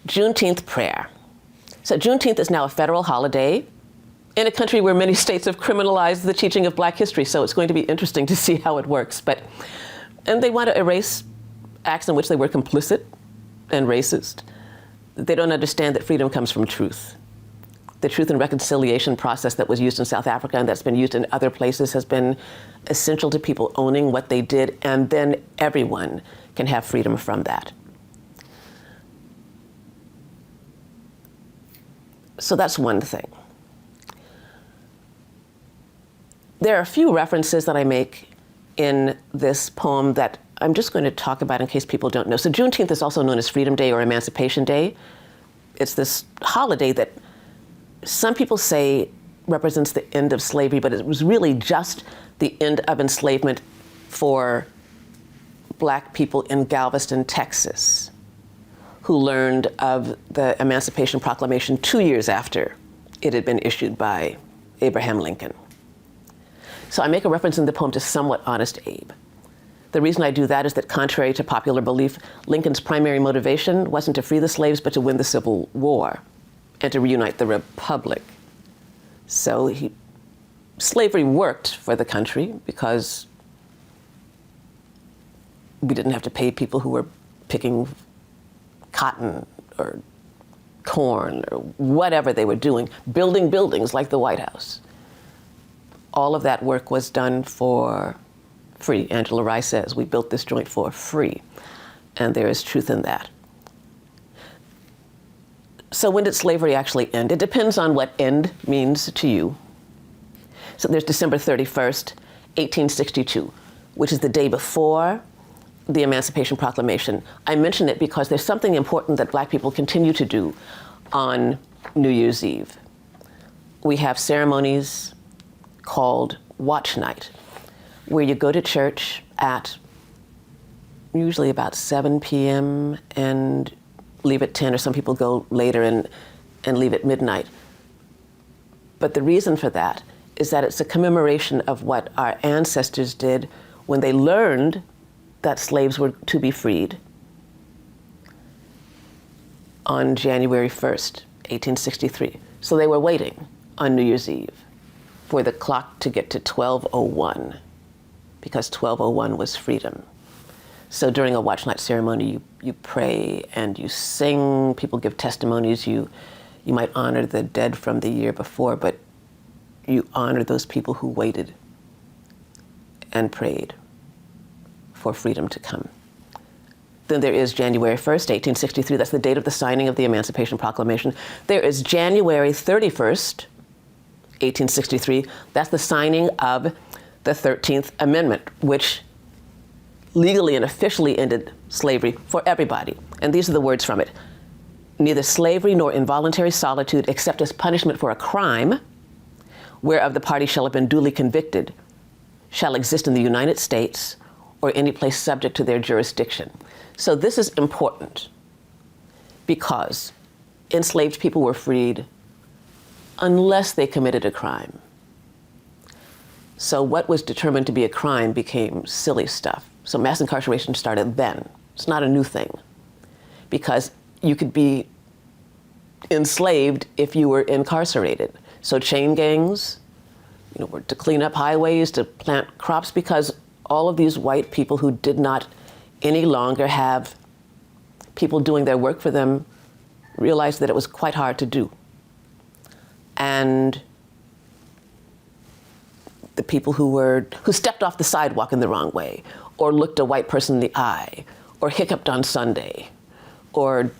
Juneteenth Prayer. So Juneteenth is now a federal holiday in a country where many states have criminalized the teaching of Black history, so it's going to be interesting to see how it works. And they want to erase acts in which they were complicit and racist. They don't understand that freedom comes from truth. The truth and reconciliation process that was used in South Africa and that's been used in other places has been essential to people owning what they did, and then everyone can have freedom from that. So that's one thing. There are a few references that I make in this poem that I'm just going to talk about in case people don't know. So Juneteenth is also known as Freedom Day or Emancipation Day. It's this holiday that some people say represents the end of slavery, but it was really just the end of enslavement for Black people in Galveston, Texas, who learned of the Emancipation Proclamation 2 years after it had been issued by Abraham Lincoln. So I make a reference in the poem to Somewhat Honest Abe. The reason I do that is that, contrary to popular belief, Lincoln's primary motivation wasn't to free the slaves, but to win the Civil War and to reunite the Republic. So slavery worked for the country because we didn't have to pay people who were picking cotton or corn or whatever they were doing, building buildings like the White House. All of that work was done for free. Angela Rye says, we built this joint for free. And there is truth in that. So when did slavery actually end? It depends on what end means to you. So there's December 31st, 1862, which is the day before the Emancipation Proclamation. I mention it because there's something important that Black people continue to do on New Year's Eve. We have ceremonies called Watch Night, where you go to church at usually about 7 p.m. and leave at 10, or some people go later and leave at midnight. But the reason for that is that it's a commemoration of what our ancestors did when they learned that slaves were to be freed on January 1st, 1863. So they were waiting on New Year's Eve for the clock to get to 12:01, because 12:01 was freedom. So during a watch night ceremony, you pray and you sing, people give testimonies, you might honor the dead from the year before, but you honor those people who waited and prayed for freedom to come. Then there is January 1st, 1863, that's the date of the signing of the Emancipation Proclamation. There is January 31st, 1863, that's the signing of the 13th Amendment, which legally and officially ended slavery for everybody. And these are the words from it. Neither slavery nor involuntary solitude, except as punishment for a crime, whereof the party shall have been duly convicted, shall exist in the United States or any place subject to their jurisdiction. So this is important because enslaved people were freed unless they committed a crime. So what was determined to be a crime became silly stuff. So mass incarceration started then. It's not a new thing, because you could be enslaved if you were incarcerated. So chain gangs, were to clean up highways, to plant crops, because all of these white people who did not any longer have people doing their work for them realized that it was quite hard to do. And the people who stepped off the sidewalk in the wrong way, or looked a white person in the eye, or hiccuped on Sunday, or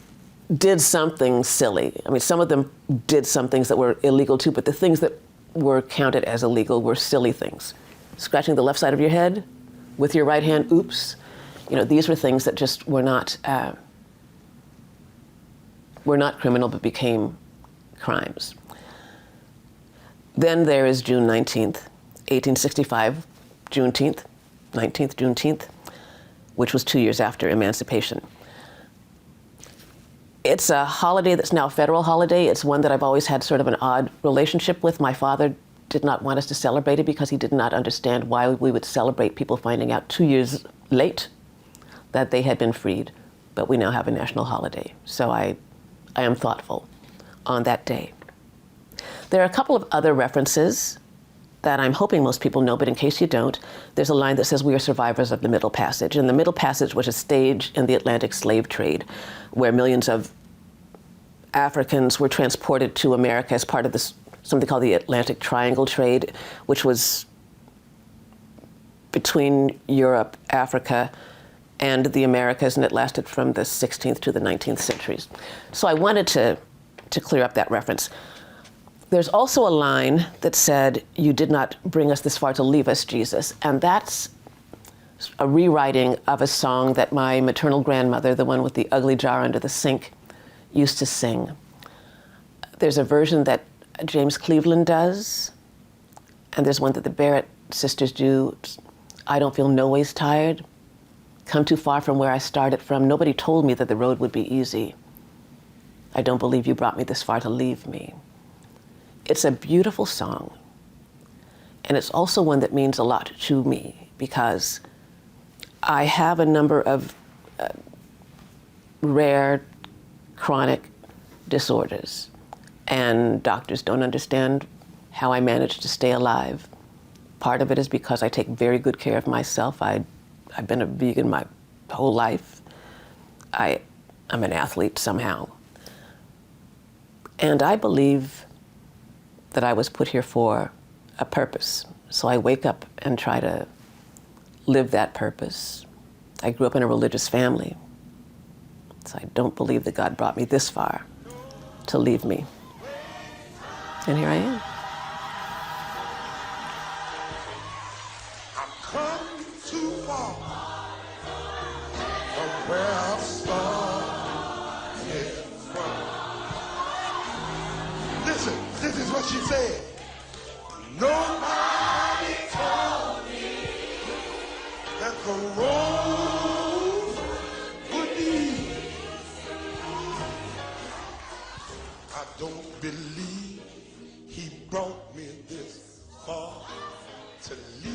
did something silly. I mean, some of them did some things that were illegal too, but the things that were counted as illegal were silly things. Scratching the left side of your head with your right hand, oops. These were things that just were not criminal, but became crimes. Then there is June 19th, 1865, Juneteenth, 19th Juneteenth, which was 2 years after emancipation. It's a holiday that's now a federal holiday. It's one that I've always had sort of an odd relationship with. My father did not want us to celebrate it because he did not understand why we would celebrate people finding out 2 years late that they had been freed. But we now have a national holiday. So I I am thoughtful on that day. There are a couple of other references that I'm hoping most people know, but in case you don't, there's a line that says, "We are survivors of the Middle Passage." And the Middle Passage was a stage in the Atlantic slave trade where millions of Africans were transported to America as part of this, something called the Atlantic Triangle trade, which was between Europe, Africa, and the Americas, and it lasted from the 16th to the 19th centuries. So I wanted to clear up that reference. There's also a line that said, "You did not bring us this far to leave us, Jesus." And that's a rewriting of a song that my maternal grandmother, the one with the ugly jar under the sink, used to sing. There's a version that James Cleveland does, and there's one that the Barrett sisters do. "I don't feel no ways tired. Come too far from where I started from. Nobody told me that the road would be easy. I don't believe you brought me this far to leave me." It's a beautiful song, and it's also one that means a lot to me because I have a number of rare chronic disorders, and doctors don't understand how I manage to stay alive. Part of it is because I take very good care of myself. I've been a vegan my whole life. I'm an athlete somehow. And I believe that I was put here for a purpose. So I wake up and try to live that purpose. I grew up in a religious family, so I don't believe that God brought me this far to leave me. And here I am. I've come too far from where I started from. Listen, this is what she said. Nobody told me that the road would be. I don't believe he brought me this far to leave.